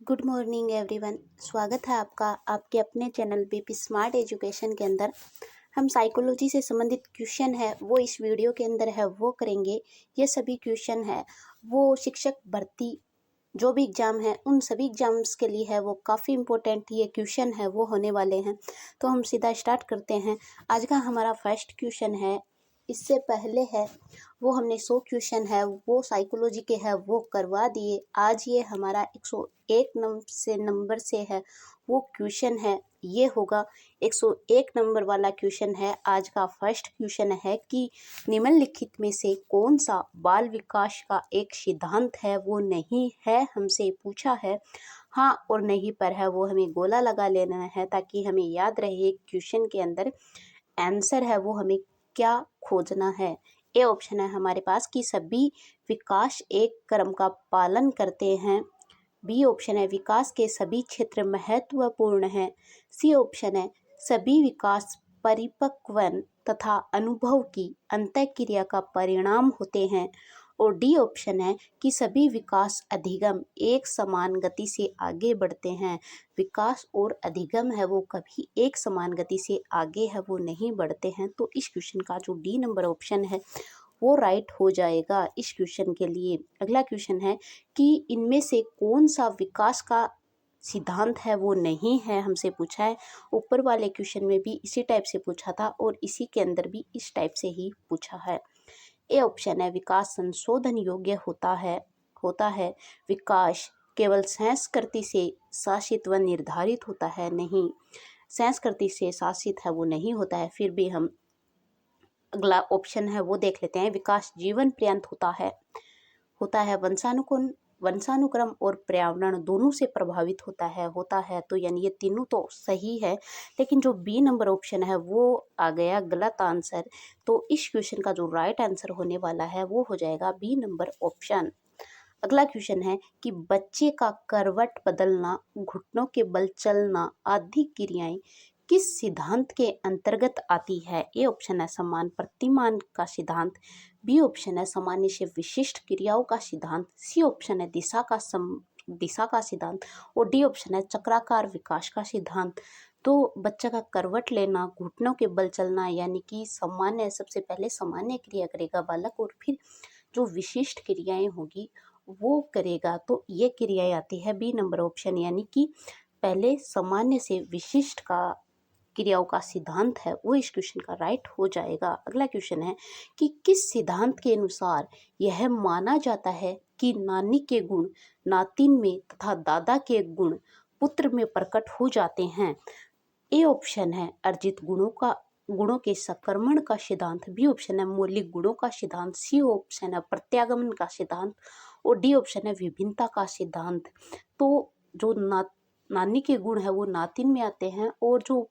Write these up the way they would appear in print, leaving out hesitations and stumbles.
Good morning everyone. स्वागत है आपका आपके अपने चैनल बीपी स्मार्ट एजुकेशन के अंदर। हम साइकोलॉजी से संबंधित क्वेश्चन है वो इस वीडियो के अंदर है वो करेंगे। ये सभी क्वेश्चन है वो शिक्षक भर्ती जो भी एग्ज़ाम है उन सभी एग्ज़ाम्स के लिए है, वो काफ़ी इम्पोर्टेंट ये क्वेश्चन है वो होने वाले हैं। तो हम सीधा स्टार्ट करते हैं। आज का हमारा फर्स्ट क्वेश्चन है, इससे पहले है वो हमने 100 क्वेश्चन है वो साइकोलॉजी के है वो करवा दिए। आज ये हमारा 101 नंबर से है वो क्वेश्चन है, ये होगा 101 नंबर वाला क्वेश्चन है। आज का फर्स्ट क्वेश्चन है कि निम्नलिखित में से कौन सा बाल विकास का एक सिद्धांत है वो नहीं है, हमसे पूछा है। हाँ और नहीं पर है वो हमें गोला लगा लेना है ताकि हमें याद रहे क्वेश्चन के अंदर आंसर है वो हमें क्या खोजना है। ए ऑप्शन है हमारे पास कि सभी विकास एक क्रम का पालन करते हैं। बी ऑप्शन है विकास के सभी क्षेत्र महत्वपूर्ण हैं। सी ऑप्शन है सभी विकास परिपक्व तथा अनुभव की अंतःक्रिया का परिणाम होते हैं। और डी ऑप्शन है कि सभी विकास अधिगम एक समान गति से आगे बढ़ते हैं। विकास और अधिगम है वो कभी एक समान गति से आगे है वो नहीं बढ़ते हैं। तो इस क्वेश्चन का जो डी नंबर ऑप्शन है वो राइट हो जाएगा इस क्वेश्चन के लिए। अगला क्वेश्चन है कि इनमें से कौन सा विकास का सिद्धांत है वो नहीं है, हमसे पूछा है। ऊपर वाले क्वेश्चन में भी इसी टाइप से पूछा था और इसी के अंदर भी इस टाइप से ही पूछा है। ए ऑप्शन है विकास संशोधन योग्य होता है। विकास केवल संस्कृति से शासित व निर्धारित होता है, नहीं संस्कृति से शासित है वो नहीं होता है। फिर भी हम अगला ऑप्शन है वो देख लेते हैं। विकास जीवन पर्यंत होता है वंशानुक्रम और पर्यावरण दोनों से प्रभावित होता है। तो यानी ये तीनों तो सही है, लेकिन जो बी नंबर ऑप्शन है वो आ गया गलत आंसर। तो इस क्वेश्चन का जो राइट आंसर होने वाला है वो हो जाएगा बी नंबर ऑप्शन। अगला क्वेश्चन है कि बच्चे का करवट बदलना, घुटनों के बल चलना आदि क्रियाएं किस सिद्धांत के अंतर्गत आती है। ए ऑप्शन है समान प्रतिमान का सिद्धांत। बी ऑप्शन है सामान्य से विशिष्ट क्रियाओं का सिद्धांत। सी ऑप्शन है दिशा का सिद्धांत। और डी ऑप्शन है चक्राकार विकास का सिद्धांत। तो बच्चा का करवट लेना, घुटनों के बल चलना यानी कि सामान्य, सबसे पहले सामान्य क्रिया करेगा बालक और फिर जो विशिष्ट क्रियाएं होगी वो करेगा। तो ये क्रियाएं आती है बी नंबर ऑप्शन, यानी कि पहले सामान्य से विशिष्ट का क्रियाओं का सिद्धांत है वो इस क्वेश्चन का राइट हो जाएगा। अगला क्वेश्चन है कि किस सिद्धांत के अनुसार यह माना जाता है कि नानी के गुण नातिन में तथा दादा के गुण पुत्र में प्रकट हो जाते हैं। ए ऑप्शन है अर्जित गुणों के संक्रमण का सिद्धांत। बी ऑप्शन है मौलिक गुणों का सिद्धांत। सी ऑप्शन है प्रत्यागमन का सिद्धांत। और डी ऑप्शन है विभिन्नता का सिद्धांत। तो जो नानी के गुण है वो नातिन में आते हैं और जो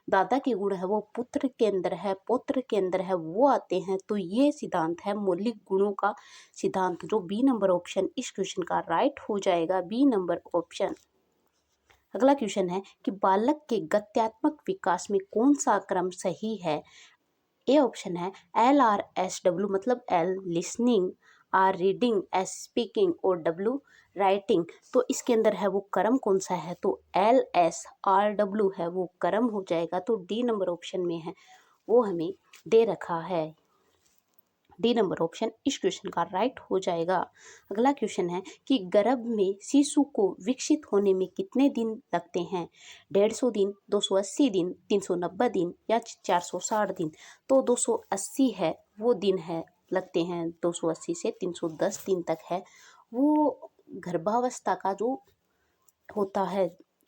दादा के गुण है वो पुत्र के अंदर है, पौत्र के अंदर है वो आते हैं। तो ये सिद्धांत है मौलिक गुणों का सिद्धांत, जो बी नंबर ऑप्शन इस क्वेश्चन का राइट हो जाएगा, बी नंबर ऑप्शन। अगला क्वेश्चन है कि बालक के गत्यात्मक विकास में कौन सा क्रम सही है। ए ऑप्शन है LRSW, मतलब L listening, R reading, S speaking और W राइटिंग। तो इसके अंदर है वो क्रम कौन सा है, तो LSRW है वो क्रम हो जाएगा। तो डी नंबर ऑप्शन में है वो हमें दे रखा है, डी नंबर ऑप्शन इस क्वेश्चन का राइट हो जाएगा। अगला क्वेश्चन है कि गर्भ में शिशु को विकसित होने में कितने दिन लगते हैं। 150 दिन, 280 दिन, 390 दिन या 460 दिन। तो 280 है वो दिन है लगते हैं, 280 से 310 दिन तक है वो गर्भावस्था का जो होता है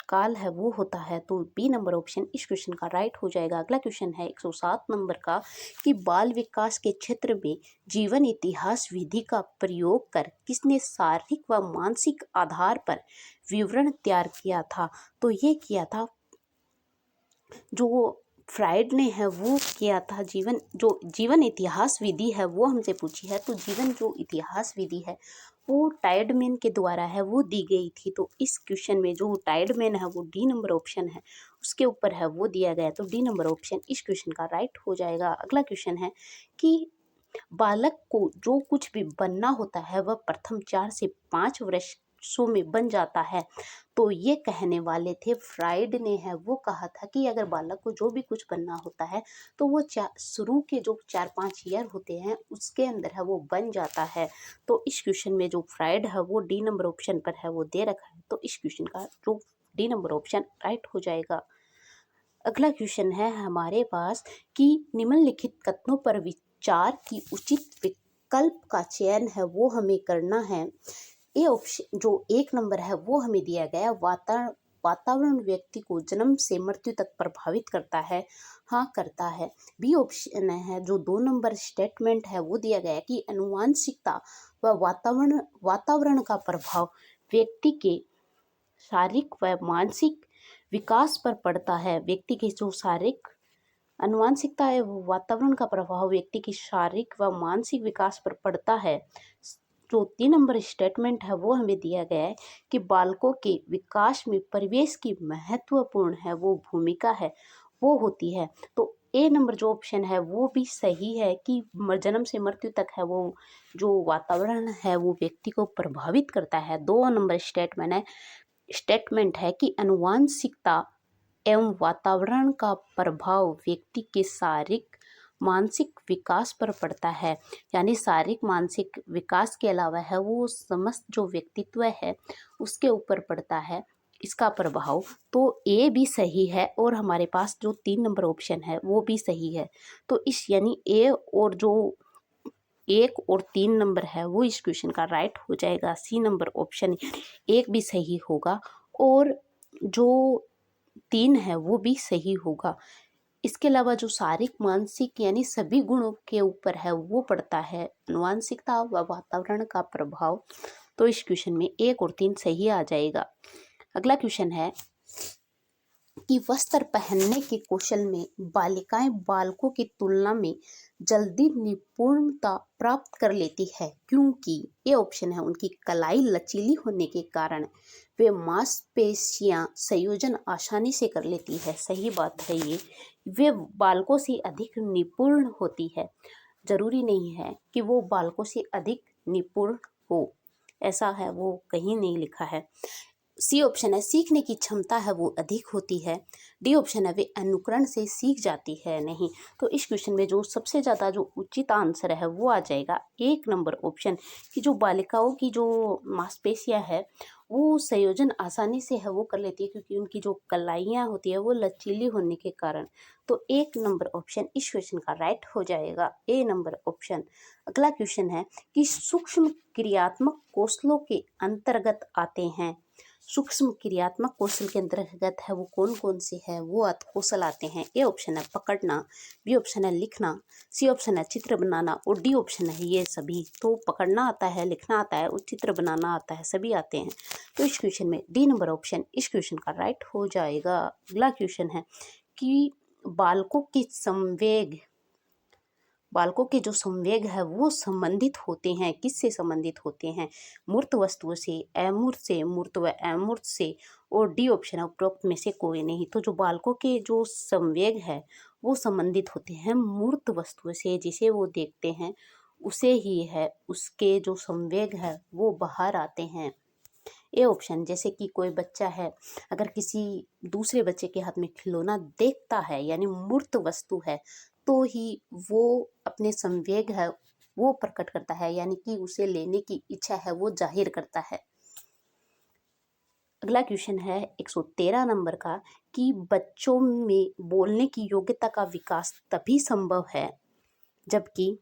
काल है वो होता है। तो बी नंबर ऑप्शन इस क्वेश्चन का राइट हो जाएगा। अगला क्वेश्चन है 107 नंबर का कि बाल विकास के क्षेत्र में जीवन इतिहास विधि का प्रयोग कर किसने शारीरिक व मानसिक आधार पर विवरण तैयार किया था। तो ये किया था जो फ्राइड ने है वो किया था। जीवन इतिहास विधि है वो हमसे पूछी है, तो जीवन जो इतिहास विधि है वो टाइडमैन के द्वारा है वो दी गई थी। तो इस क्वेश्चन में जो टाइडमैन है वो डी नंबर ऑप्शन है उसके ऊपर है वो दिया गया, तो डी नंबर ऑप्शन इस क्वेश्चन का राइट हो जाएगा। अगला क्वेश्चन है कि बालक को जो कुछ भी बनना होता है वह प्रथम 4 से 5 वर्ष वर्षों में बन जाता है। तो ये कहने वाले थे फ्राइड ने, है वो कहा था कि अगर बालक को जो भी कुछ बनना होता है तो वो शुरू के जो 4-5 ईयर होते हैं उसके अंदर है वो बन जाता है। तो इस क्वेश्चन में जो फ्राइड है वो डी नंबर ऑप्शन पर है वो दे रखा है, तो इस क्वेश्चन का जो डी नंबर ऑप्शन राइट हो जाएगा। अगला क्वेश्चन है हमारे पास कि निम्नलिखित कथनों पर विचार की उचित विकल्प का चयन है वो हमें करना है। ये ऑप्शन जो 1 नंबर है वो हमें दिया गया, वातावरण व्यक्ति को जन्म से मृत्यु तक प्रभावित करता है, हाँ करता है। बी ऑप्शन है जो 2 नंबर स्टेटमेंट है वो दिया गया कि आनुवंशिकता व वातावरण का प्रभाव व्यक्ति के शारीरिक व मानसिक विकास पर पड़ता है। व्यक्ति के जो शारीरिक आनुवंशिकता है वो वातावरण का प्रभाव व्यक्ति की शारीरिक व मानसिक विकास पर पड़ता है। जो 3 नंबर स्टेटमेंट है वो हमें दिया गया है कि बालकों के विकास में परिवेश की महत्वपूर्ण है वो भूमिका है वो होती है। तो ए नंबर जो ऑप्शन है वो भी सही है कि जन्म से मृत्यु तक है वो जो वातावरण है वो व्यक्ति को प्रभावित करता है। 2 नंबर स्टेटमेंट है कि आनुवंशिकता एवं वातावरण का प्रभाव व्यक्ति के शारीरिक मानसिक विकास पर पड़ता है, यानी शारीरिक मानसिक विकास के अलावा है वो समस्त जो व्यक्तित्व है उसके ऊपर पड़ता है इसका प्रभाव। तो ए भी सही है और हमारे पास जो 3 नंबर ऑप्शन है वो भी सही है। तो इस यानी ए और जो 1 और 3 नंबर है वो इस क्वेश्चन का राइट हो जाएगा। सी नंबर ऑप्शन 1 भी सही होगा और जो 3 है वो भी सही होगा। इसके अलावा जो शारीरिक मानसिक यानी सभी गुणों के ऊपर है वो पड़ता है आनुवंशिकता व वातावरण का प्रभाव। तो इस क्वेश्चन में 1 और 3 सही आ जाएगा। अगला क्वेश्चन है कि वस्त्र पहनने के कौशल में बालिकाएं बालकों की तुलना में जल्दी निपुणता प्राप्त कर लेती है क्योंकि ये ऑप्शन है उनकी कलाई लचीली होने के कारण वे मांसपेशियां संयोजन आसानी से कर लेती है। सही बात है ये, वे बालकों से अधिक निपुण होती है। जरूरी नहीं है कि वो बालकों से अधिक निपुण हो, ऐसा है वो कहीं नहीं लिखा है। सी ऑप्शन है सीखने की क्षमता है वो अधिक होती है। डी ऑप्शन है वे अनुकरण से सीख जाती है नहीं। तो इस क्वेश्चन में जो सबसे ज़्यादा जो उचित आंसर है वो आ जाएगा 1 नंबर ऑप्शन कि जो बालिकाओं की जो मांसपेशियां है वो संयोजन आसानी से है वो कर लेती है क्योंकि उनकी जो कलाइयाँ होती है वो लचीली होने के कारण। तो 1 नंबर ऑप्शन इस क्वेश्चन का राइट हो जाएगा, ए नंबर ऑप्शन। अगला क्वेश्चन है कि सूक्ष्म क्रियात्मक कौशलों के अंतर्गत आते हैं। सूक्ष्म क्रियात्मक कौशल के अंतर्गत है वो कौन कौन से है वो कौशल आते हैं। ए ऑप्शन है पकड़ना, बी ऑप्शन है लिखना, सी ऑप्शन है चित्र बनाना और डी ऑप्शन है ये सभी। तो पकड़ना आता है, लिखना आता है और चित्र बनाना आता है, सभी आते हैं। तो इस क्वेश्चन में डी नंबर ऑप्शन इस क्वेश्चन का राइट हो जाएगा। अगला क्वेश्चन है कि बालकों के जो संवेग है वो संबंधित होते हैं, किससे संबंधित होते हैं? मूर्त वस्तुओं से, अमूर्त से, मूर्त व अमूर्त से और डी ऑप्शन है उपरोक्त में से कोई नहीं। तो जो बालकों के जो संवेग है वो संबंधित होते हैं मूर्त वस्तुओं से, जिसे वो देखते हैं उसे ही है उसके जो संवेग है वो बाहर आते हैं। ए ऑप्शन जैसे कि कोई बच्चा है अगर किसी दूसरे बच्चे के हाथ में खिलौना देखता है यानी मूर्त वस्तु है तो ही वो अपने संवेग है वो प्रकट करता है, यानी कि उसे लेने की इच्छा है वो जाहिर करता है। अगला क्वेश्चन है 113 नंबर का कि बच्चों में बोलने की योग्यता का विकास तभी संभव है जबकि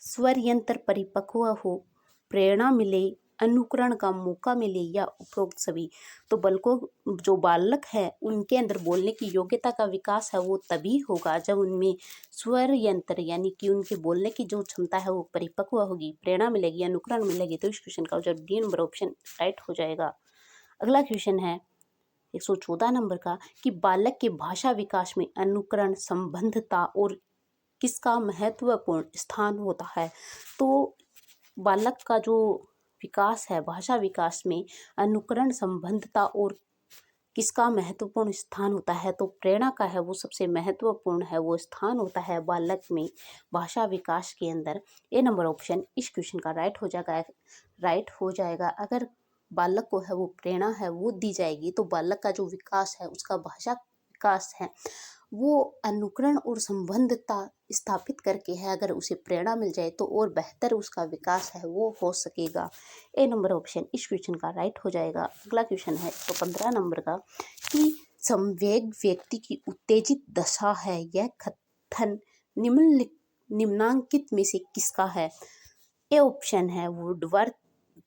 स्वर यंत्र परिपक्व हो, प्रेरणा मिले, अनुकरण का मौका मिले या उपरोक्त सभी। तो जो बालक है उनके अंदर बोलने की योग्यता का विकास है वो तभी होगा जब उनमें स्वर यंत्र यानी कि उनके बोलने की जो क्षमता है वो परिपक्व होगी, प्रेरणा मिलेगी, अनुकरण मिलेगी। तो इस क्वेश्चन का जो डी नंबर ऑप्शन राइट हो जाएगा। अगला क्वेश्चन है 114 नंबर का कि बालक के भाषा विकास में अनुकरण, संबंधता और किसका महत्वपूर्ण स्थान होता है? तो बालक का जो विकास है भाषा विकास में अनुकरण, संबंधता और किसका महत्वपूर्ण स्थान होता है, तो प्रेरणा का है वो सबसे महत्वपूर्ण है वो स्थान होता है बालक में भाषा विकास के अंदर। ए नंबर ऑप्शन इस क्वेश्चन का राइट हो जाएगा। अगर बालक को है वो प्रेरणा है वो दी जाएगी तो बालक का जो विकास है, उसका भाषा विकास है वो अनुकरण और संबंधता स्थापित करके है। अगर उसे प्रेरणा मिल जाए तो और बेहतर उसका विकास है वो हो सकेगा। ए नंबर ऑप्शन इस क्वेश्चन का राइट हो जाएगा। अगला क्वेश्चन है 115 नंबर का कि संवेग व्यक्ति की उत्तेजित दशा है, यह कथन निम्नांकित में से किसका है। ए ऑप्शन है वुडवर्थ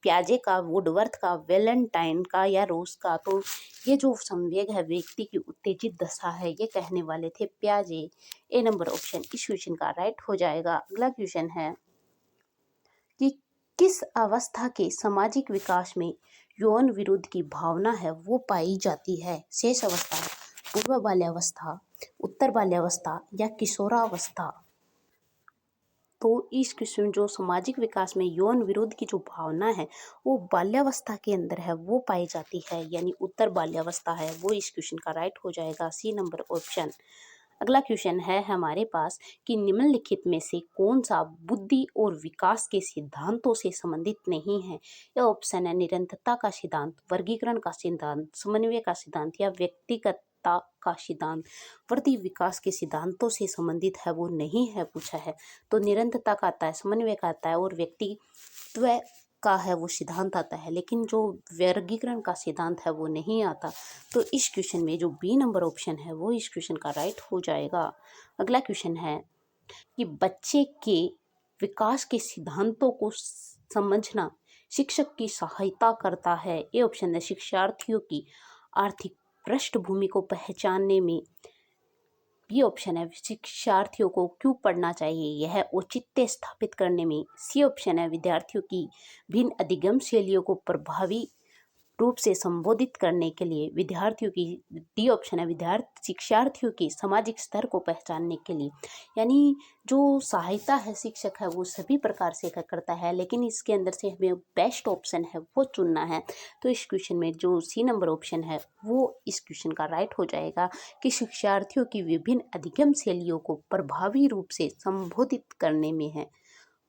प्याजे का, वुडवर्थ का, वेलेंटाइन का या रोज का। तो ये जो संवेग है व्यक्ति की उत्तेजित दशा है ये कहने वाले थे प्याजे। ए नंबर ऑप्शन इस क्वेश्चन का राइट हो जाएगा। अगला क्वेश्चन है कि किस अवस्था के सामाजिक विकास में यौन विरोध की भावना है वो पाई जाती है। शेष अवस्था, पूर्व बाल्यावस्था, उत्तर बाल्यावस्था या किशोरावस्था। तो इस क्वेश्चन जो सामाजिक विकास में यौन विरोध की जो भावना है वो बाल्यावस्था के अंदर है वो पाई जाती है, यानी उत्तर बाल्यावस्था है वो इस क्वेश्चन का राइट हो जाएगा। C number option. अगला क्वेश्चन है हमारे पास कि निम्नलिखित में से कौन सा बुद्धि और विकास के सिद्धांतों से संबंधित नहीं है। यह ऑप्शन है निरंतरता का सिद्धांत, वर्गीकरण का सिद्धांत, समन्वय का सिद्धांत या व्यक्तिगतता का सिद्धांत। वृद्धि विकास के सिद्धांतों से संबंधित है वो नहीं है पूछा है। तो निरंतरता का आता है, समन्वय का आता है और व्यक्तित्व का है वो सिद्धांत आता है, लेकिन जो वर्गीकरण का सिद्धांत है वो नहीं आता। तो इस क्वेश्चन में जो बी नंबर ऑप्शन है वो इस क्वेश्चन का राइट हो जाएगा। अगला क्वेश्चन है कि बच्चे के विकास के सिद्धांतों को समझना शिक्षक की सहायता करता है। ये ऑप्शन है शिक्षार्थियों की आर्थिक पृष्ठभूमि को पहचानने में। बी ऑप्शन है शिक्षार्थियों को क्यों पढ़ना चाहिए, यह औचित्य स्थापित करने में। सी ऑप्शन है विद्यार्थियों की भिन्न अधिगम शैलियों को प्रभावी रूप से संबोधित करने के लिए। विद्यार्थियों की डी ऑप्शन है शिक्षार्थियों की सामाजिक स्तर को पहचानने के लिए। यानी जो सहायता है शिक्षक है वो सभी प्रकार से करता है, लेकिन इसके अंदर से हमें बेस्ट ऑप्शन है वो चुनना है। तो इस क्वेश्चन में जो सी नंबर ऑप्शन है वो इस क्वेश्चन का राइट हो जाएगा कि शिक्षार्थियों की विभिन्न अधिगम शैलियों को प्रभावी रूप से संबोधित करने में है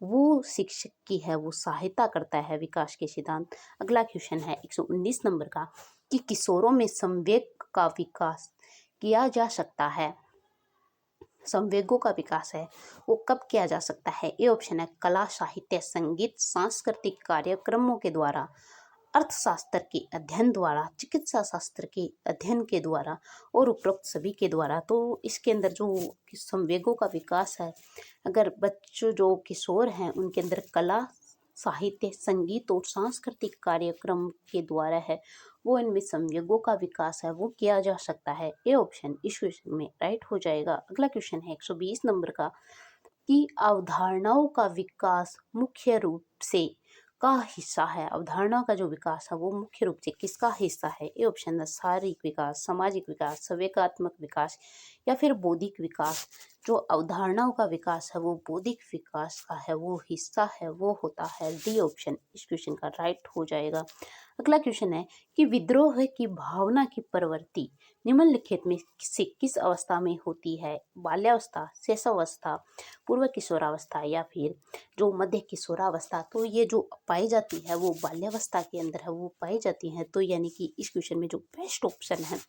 वो शिक्षक की है वो सहायता करता है विकास के सिद्धांत। अगला क्वेश्चन है 119 नंबर का कि किशोरों में संवेग का विकास किया जा सकता है। संवेगों का विकास है वो कब किया जा सकता है। ये ऑप्शन है कला, साहित्य, संगीत, सांस्कृतिक कार्यक्रमों के द्वारा, अर्थशास्त्र के अध्ययन द्वारा, चिकित्सा शास्त्र के अध्ययन के द्वारा और उपरोक्त सभी के द्वारा। तो इसके अंदर जो संवेगों का विकास है, अगर बच्चों जो किशोर हैं उनके अंदर कला, साहित्य, संगीत और सांस्कृतिक कार्यक्रम के द्वारा है वो इनमें संवेगों का विकास है वो किया जा सकता है। ये ऑप्शन इस क्वेश्चन में राइट हो जाएगा। अगला क्वेश्चन है 120 नंबर का कि अवधारणाओं का विकास मुख्य रूप से का हिस्सा है। अवधारणा का जो विकास है वो मुख्य रूप से किसका हिस्सा है। ये ऑप्शन है शारीरिक विकास, सामाजिक विकास, संवेगात्मक विकास या फिर बौद्धिक विकास। जो अवधारणाओं का विकास है वो बौद्धिक विकास का है वो हिस्सा है वो होता है। डी ऑप्शन इस क्वेश्चन का राइट हो जाएगा। अगला क्वेश्चन है कि विद्रोह की भावना की प्रवृत्ति निम्नलिखित में से किस अवस्था में होती है। बाल्यावस्था, शैशवावस्था, पूर्व किशोरावस्था या फिर जो मध्य किशोरावस्था। तो ये जो पाई जाती है वो बाल्यावस्था के अंदर है वो पाई जाती है। तो यानी कि इस क्वेश्चन में जो बेस्ट ऑप्शन है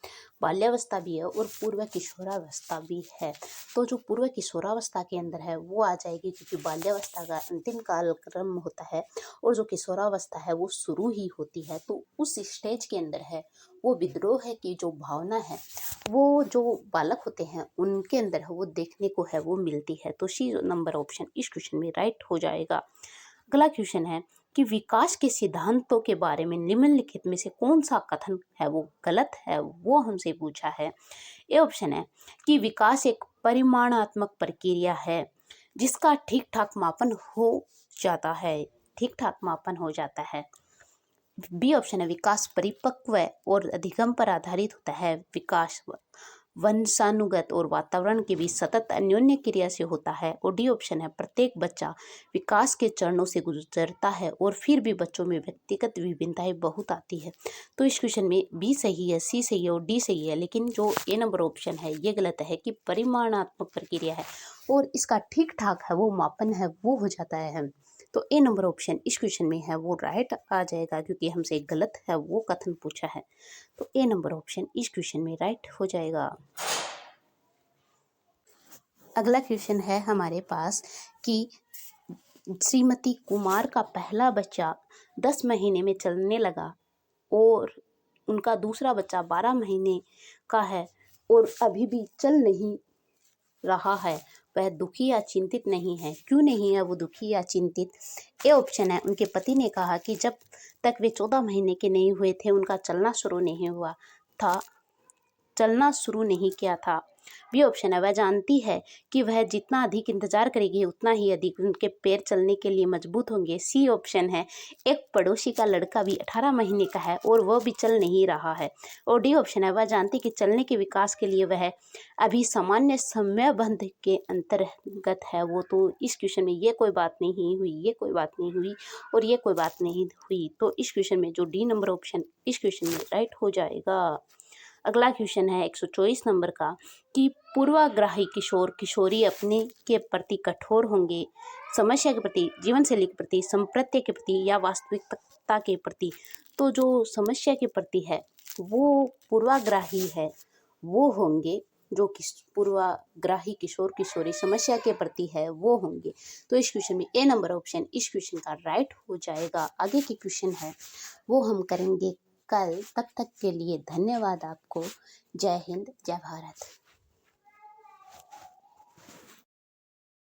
बाल्यावस्था भी है और पूर्व किशोरावस्था भी है। तो जो पूर्व किशोरावस्था के अंदर है वो आ जाएगी, क्योंकि बाल्यावस्था का अंतिम कालक्रम होता है और जो किशोरावस्था है वो शुरू ही होती है। तो उस स्टेज के अंदर है वो विद्रोह की जो भावना है वो जो बालक होते हैं उनके अंदर है वो देखने को है वो मिलती है। तो सी नंबर ऑप्शन इस क्वेश्चन में राइट हो जाएगा। अगला क्वेश्चन है कि विकास के सिद्धांतों के बारे में निम्नलिखित में से कौन सा कथन है वो गलत है वो हमसे पूछा है। ये ऑप्शन है कि विकास एक परिमाणात्मक प्रक्रिया है जिसका ठीक ठाक मापन हो जाता है, ठीक ठाक मापन हो जाता है। बी ऑप्शन है विकास परिपक्व और अधिगम पर आधारित होता है। विकास वंशानुगत और वातावरण के बीच सतत अन्योन्य क्रिया से होता है। और डी ऑप्शन है प्रत्येक बच्चा विकास के चरणों से गुजरता है और फिर भी बच्चों में व्यक्तिगत विभिन्नताएं बहुत आती है। तो इस क्वेश्चन में बी सही है, सी सही है और डी सही है, लेकिन जो ए नंबर ऑप्शन है ये गलत है कि परिमाणात्मक प्रक्रिया है और इसका ठीक ठाक है वो मापन है वो हो जाता है। तो ए नंबर ऑप्शन इस क्वेश्चन में है वो राइट आ जाएगा, क्योंकि हमसे गलत है वो कथन पूछा है। तो ए नंबर ऑप्शन इस क्वेश्चन में राइट हो जाएगा। अगला क्वेश्चन है हमारे पास कि श्रीमती कुमार का पहला बच्चा 10 महीने में चलने लगा और उनका दूसरा बच्चा 12 महीने का है और अभी भी चल नहीं रहा है। वह दुखी या चिंतित नहीं है। क्यों नहीं है वो दुखी या चिंतित? ए ऑप्शन है उनके पति ने कहा कि जब तक वे 14 महीने के नहीं हुए थे उनका चलना शुरू नहीं किया था। बी ऑप्शन है वह जानती है कि वह जितना अधिक इंतजार करेगी उतना ही अधिक उनके पैर चलने के लिए मजबूत होंगे। सी ऑप्शन है एक पड़ोसी का लड़का भी 18 महीने का है और वह भी चल नहीं रहा है। और डी ऑप्शन है वह जानती कि चलने के विकास के लिए वह अभी सामान्य समयबंध के अंतर्गत है वो। तो इस क्वेश्चन में ये कोई बात नहीं हुई, ये कोई बात नहीं हुई और ये कोई बात नहीं हुई। तो इस क्वेश्चन में जो डी नंबर ऑप्शन इस क्वेश्चन में राइट हो जाएगा। अगला क्वेश्चन है 124 नंबर का कि पूर्वाग्रही किशोर किशोरी अपने के प्रति कठोर होंगे, समस्या के प्रति, जीवन शैली के प्रति, संप्रत्य के प्रति या वास्तविकता के प्रति। तो जो समस्या के प्रति है वो पूर्वाग्रही है वो होंगे, जो पूर्वाग्रही किशोर किशोरी समस्या के प्रति है वो होंगे। तो इस क्वेश्चन में ए नंबर ऑप्शन इस क्वेश्चन का राइट हो जाएगा। आगे की क्वेश्चन है वो हम करेंगे कल। तब तक के लिए धन्यवाद आपको। जय हिंद, जय भारत।